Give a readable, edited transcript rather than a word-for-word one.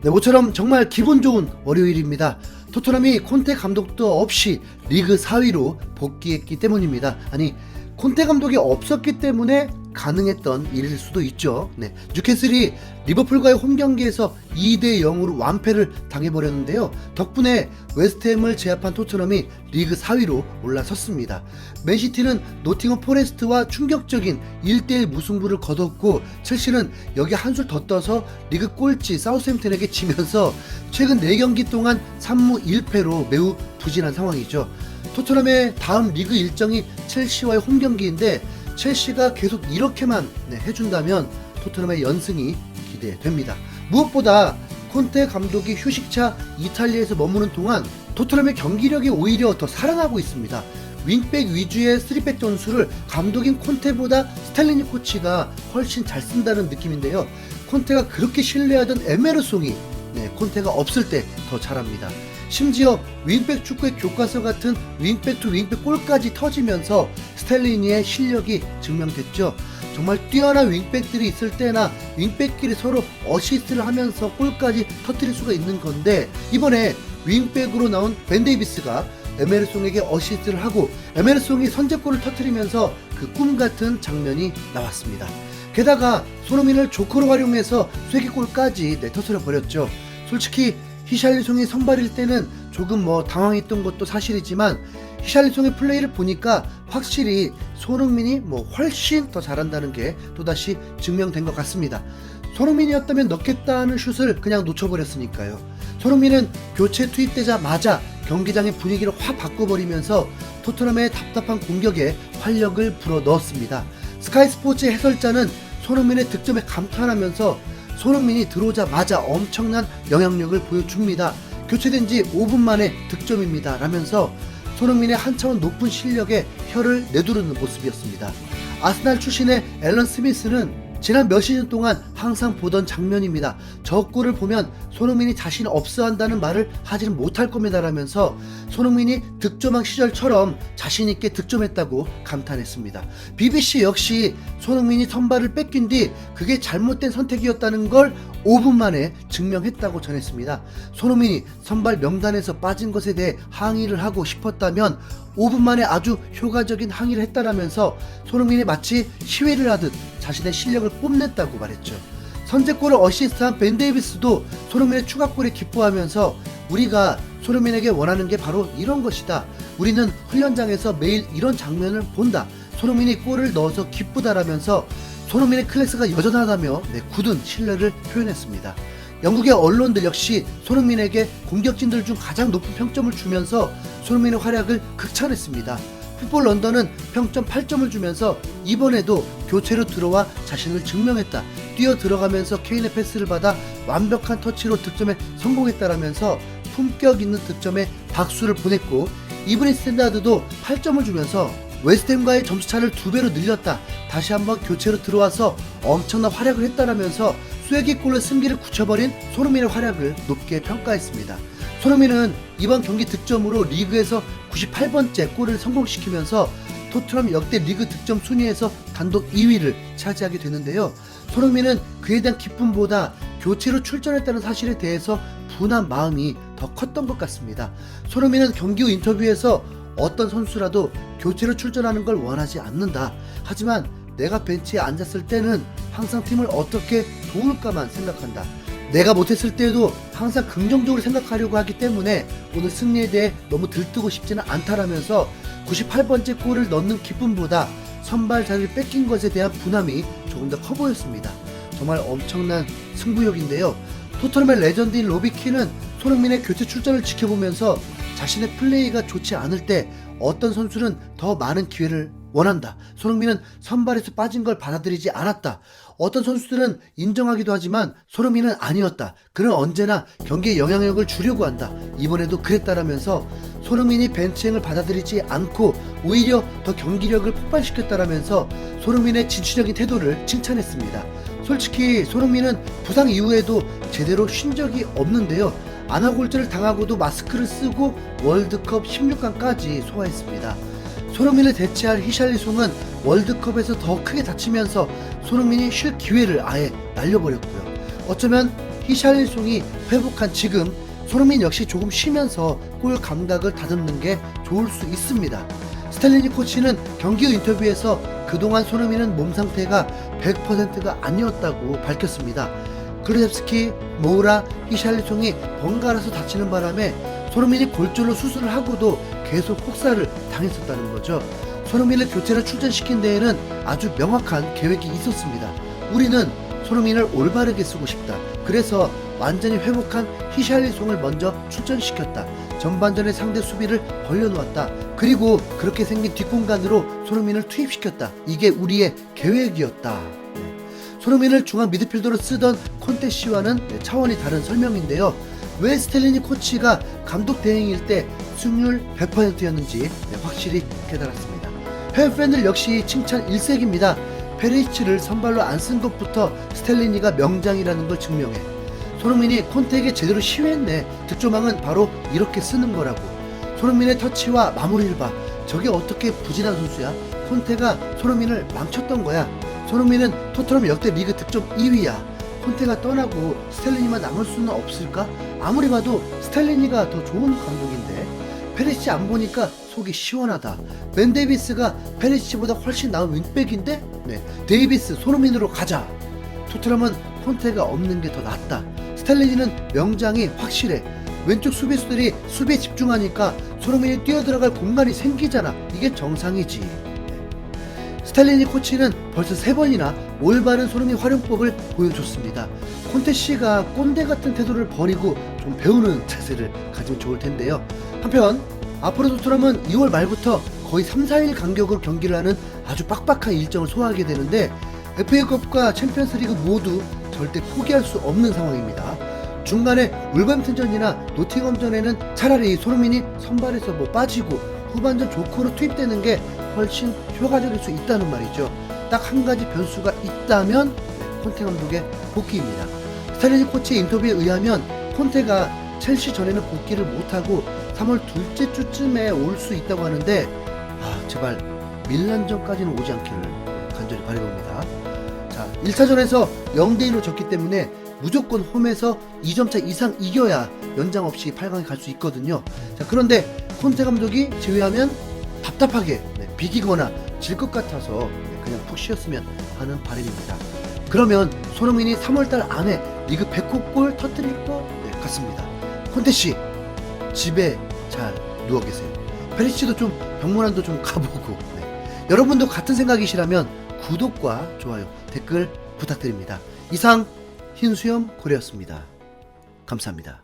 네, 모처럼 정말 기분 좋은 월요일입니다. 토트넘이 콘테 감독도 없이 리그 4위로 복귀했기 때문입니다. 아니, 콘테 감독이 없었기 때문에 가능했던 일일 수도 있죠. 네, 뉴캐슬이 리버풀과의 홈경기에서 2대0으로 완패를 당해버렸는데요. 덕분에 웨스트햄을 제압한 토트넘이 리그 4위로 올라섰습니다. 맨시티는 노팅엄 포레스트와 충격적인 1대1 무승부를 거뒀고, 첼시는 여기 한술 더 떠서 리그 꼴찌 사우스햄튼에게 지면서 최근 4경기 동안 3무 1패로 매우 부진한 상황이죠. 토트넘의 다음 리그 일정이 첼시와의 홈경기인데, 첼시가 계속 이렇게만 해준다면 토트넘의 연승이 기대됩니다. 무엇보다 콘테 감독이 휴식차 이탈리아에서 머무는 동안 토트넘의 경기력이 오히려 더 살아나고 있습니다. 윙백 위주의 3백 전술을 감독인 콘테보다 스탈리니 코치가 훨씬 잘 쓴다는 느낌인데요. 콘테가 그렇게 신뢰하던 에메르송이 콘테가 없을 때 더 잘합니다. 심지어 윙백 축구의 교과서 같은 윙백 투 윙백 골까지 터지면서 스탈리니의 실력이 증명됐죠. 정말 뛰어난 윙백들이 있을 때나 윙백끼리 서로 어시스트를 하면서 골까지 터뜨릴 수가 있는 건데, 이번에 윙백으로 나온 벤 데이비스가 에메르송에게 어시스트를 하고 에메르송이 선제골을 터뜨리면서 그 꿈같은 장면이 나왔습니다. 게다가 손흥민을 조커로 활용해서 쐐기골까지 터뜨려 버렸죠. 솔직히 히샬리송이 선발일 때는 조금 당황했던 것도 사실이지만, 히샬리송의 플레이를 보니까 확실히 손흥민이 훨씬 더 잘한다는 게 또다시 증명된 것 같습니다. 손흥민이었다면 넣겠다는 슛을 그냥 놓쳐버렸으니까요. 손흥민은 교체 투입되자마자 경기장의 분위기를 확 바꿔버리면서 토트넘의 답답한 공격에 활력을 불어넣었습니다. 스카이 스포츠 해설자는 손흥민의 득점에 감탄하면서 손흥민이 들어오자마자 엄청난 영향력을 보여줍니다. 교체된 지 5분 만에 득점입니다 라면서 손흥민의 한 차원 높은 실력에 혀를 내두르는 모습이었습니다. 아스날 출신의 앨런 스미스는 지난 몇 시즌 동안 항상 보던 장면입니다. 저 골을 보면 손흥민이 자신 없어 한다는 말을 하지는 못할 겁니다 라면서 손흥민이 득점왕 시절처럼 자신있게 득점했다고 감탄했습니다. BBC 역시 손흥민이 선발을 뺏긴 뒤 그게 잘못된 선택이었다는 걸 5분 만에 증명했다고 전했습니다. 손흥민이 선발 명단에서 빠진 것에 대해 항의를 하고 싶었다면 5분 만에 아주 효과적인 항의를 했다라면서 손흥민이 마치 시위를 하듯 자신의 실력을 뽐냈다고 말했죠. 선제골을 어시스트한 벤 데이비스도 손흥민의 추가골에 기뻐하면서 우리가 손흥민에게 원하는 게 바로 이런 것이다. 우리는 훈련장에서 매일 이런 장면을 본다. 손흥민이 골을 넣어서 기쁘다라면서 손흥민의 클래스가 여전하다며 굳은 신뢰를 표현했습니다. 영국의 언론들 역시 손흥민에게 공격진들 중 가장 높은 평점을 주면서 손흥민의 활약을 극찬했습니다. 풋볼 런던은 평점 8점을 주면서 이번에도 교체로 들어와 자신을 증명했다. 뛰어 들어가면서 케인의 패스를 받아 완벽한 터치로 득점에 성공했다라면서 품격 있는 득점에 박수를 보냈고, 이브닝 스탠다드도 8점을 주면서 웨스트햄과의 점수차를 2배로 늘렸다. 다시 한번 교체로 들어와서 엄청난 활약을 했다라면서 쐐기골로 승기를 굳혀버린 손흥민의 활약을 높게 평가했습니다. 손흥민은 이번 경기 득점으로 리그에서 98번째 골을 성공시키면서 토트넘 역대 리그 득점 순위에서 단독 2위를 차지하게 되는데요. 손흥민은 그에 대한 기쁨보다 교체로 출전했다는 사실에 대해서 분한 마음이 더 컸던 것 같습니다. 손흥민은 경기 후 인터뷰에서 어떤 선수라도 교체로 출전하는 걸 원하지 않는다. 하지만 내가 벤치에 앉았을 때는 항상 팀을 어떻게 도울까만 생각한다. 내가 못했을 때도 항상 긍정적으로 생각하려고 하기 때문에 오늘 승리에 대해 너무 들뜨고 싶지는 않다라면서 98번째 골을 넣는 기쁨보다 선발 자리를 뺏긴 것에 대한 분함이 조금 더 커 보였습니다. 정말 엄청난 승부욕인데요. 토트넘의 레전드인 로비키는 손흥민의 교체 출전을 지켜보면서 자신의 플레이가 좋지 않을 때 어떤 선수는 더 많은 기회를 원한다. 손흥민은 선발에서 빠진 걸 받아들이지 않았다. 어떤 선수들은 인정하기도 하지만 손흥민은 아니었다. 그는 언제나 경기에 영향력을 주려고 한다. 이번에도 그랬다라면서 손흥민이 벤치행을 받아들이지 않고 오히려 더 경기력을 폭발시켰다라면서 손흥민의 진취적인 태도를 칭찬했습니다. 솔직히 손흥민은 부상 이후에도 제대로 쉰 적이 없는데요. 안아골절을 당하고도 마스크를 쓰고 월드컵 16강까지 소화했습니다. 손흥민을 대체할 히샬리송은 월드컵에서 더 크게 다치면서 손흥민이 쉴 기회를 아예 날려버렸고요. 어쩌면 히샬리송이 회복한 지금 손흥민 역시 조금 쉬면서 골 감각을 다듬는 게 좋을 수 있습니다. 스탈리니 코치는 경기 후 인터뷰에서 그동안 손흥민은 몸 상태가 100%가 아니었다고 밝혔습니다. 그루셉스키, 모우라, 히샬리송이 번갈아서 다치는 바람에 손흥민이 골절로 수술을 하고도 계속 혹사를 당했었다는 거죠. 손흥민을 교체로 출전시킨 데에는 아주 명확한 계획이 있었습니다. 우리는 손흥민을 올바르게 쓰고 싶다. 그래서 완전히 회복한 히샬리송을 먼저 출전시켰다. 전반전에 상대 수비를 벌려놓았다. 그리고 그렇게 생긴 뒷공간으로 손흥민을 투입시켰다. 이게 우리의 계획이었다. 손흥민을 중앙 미드필더로 쓰던 콘테 씨와는 차원이 다른 설명인데요. 왜 스텔리니 코치가 감독 대행일 때 승률 100%였는지 확실히 깨달았습니다. 해외 팬들 역시 칭찬 일색입니다. 페리치를 선발로 안 쓴 것부터 스텔리니가 명장이라는 걸 증명해. 손흥민이 콘테에게 제대로 시위했네. 득점왕은 바로 이렇게 쓰는 거라고. 손흥민의 터치와 마무리를 봐. 저게 어떻게 부진한 선수야? 콘테가 손흥민을 망쳤던 거야. 손흥민은 토트넘 역대 리그 득점 2위야. 콘테가 떠나고 스텔리니만 남을 수는 없을까? 아무리 봐도 스텔리니가 더 좋은 감독인데. 페리치 안 보니까 속이 시원하다. 벤 데이비스가 페리치보다 훨씬 나은 윙백인데? 데이비스, 손흥민으로 가자. 토트넘은 콘테가 없는 게 더 낫다. 스텔리니는 명장이 확실해. 왼쪽 수비수들이 수비에 집중하니까 손흥민이 뛰어들어갈 공간이 생기잖아. 이게 정상이지. 스텔리니 코치는 벌써 3번이나 올바른 손흥민 활용법을 보여줬습니다. 콘테 씨가 꼰대 같은 태도를 버리고 좀 배우는 자세를 가지면 좋을 텐데요. 한편 앞으로 토트넘은 2월 말부터 거의 3-4일 간격으로 경기를 하는 아주 빡빡한 일정을 소화하게 되는데 FA컵과 챔피언스리그 모두 절대 포기할 수 없는 상황입니다. 중간에 울버햄튼전이나 노팅엄전에는 차라리 손흥민이 선발에서 빠지고 후반전 조커로 투입되는 게 훨씬 효과적일 수 있다는 말이죠. 딱 한 가지 변수가 있다면 콘테 감독의 복귀입니다. 스탈리니 코치의 인터뷰에 의하면 콘테가 첼시 전에는 복귀를 못하고 3월 둘째 주쯤에 올 수 있다고 하는데 제발 밀란전까지는 오지 않기를 간절히 바라봅니다. 자, 1차전에서 0대1로 졌기 때문에 무조건 홈에서 2점차 이상 이겨야 연장 없이 8강에 갈 수 있거든요. 자, 그런데 콘테 감독이 제외하면 답답하게 비기거나 질 것 같아서 그냥 푹 쉬었으면 하는 바람입니다. 그러면 손흥민이 3월달 안에 리그 100호 골 터뜨릴 것 같습니다. 콘테씨 집에 잘 누워 계세요. 페리치도 좀 병문안도 좀 가보고. 여러분도 같은 생각이시라면 구독과 좋아요, 댓글 부탁드립니다. 이상 흰수염 고래였습니다. 감사합니다.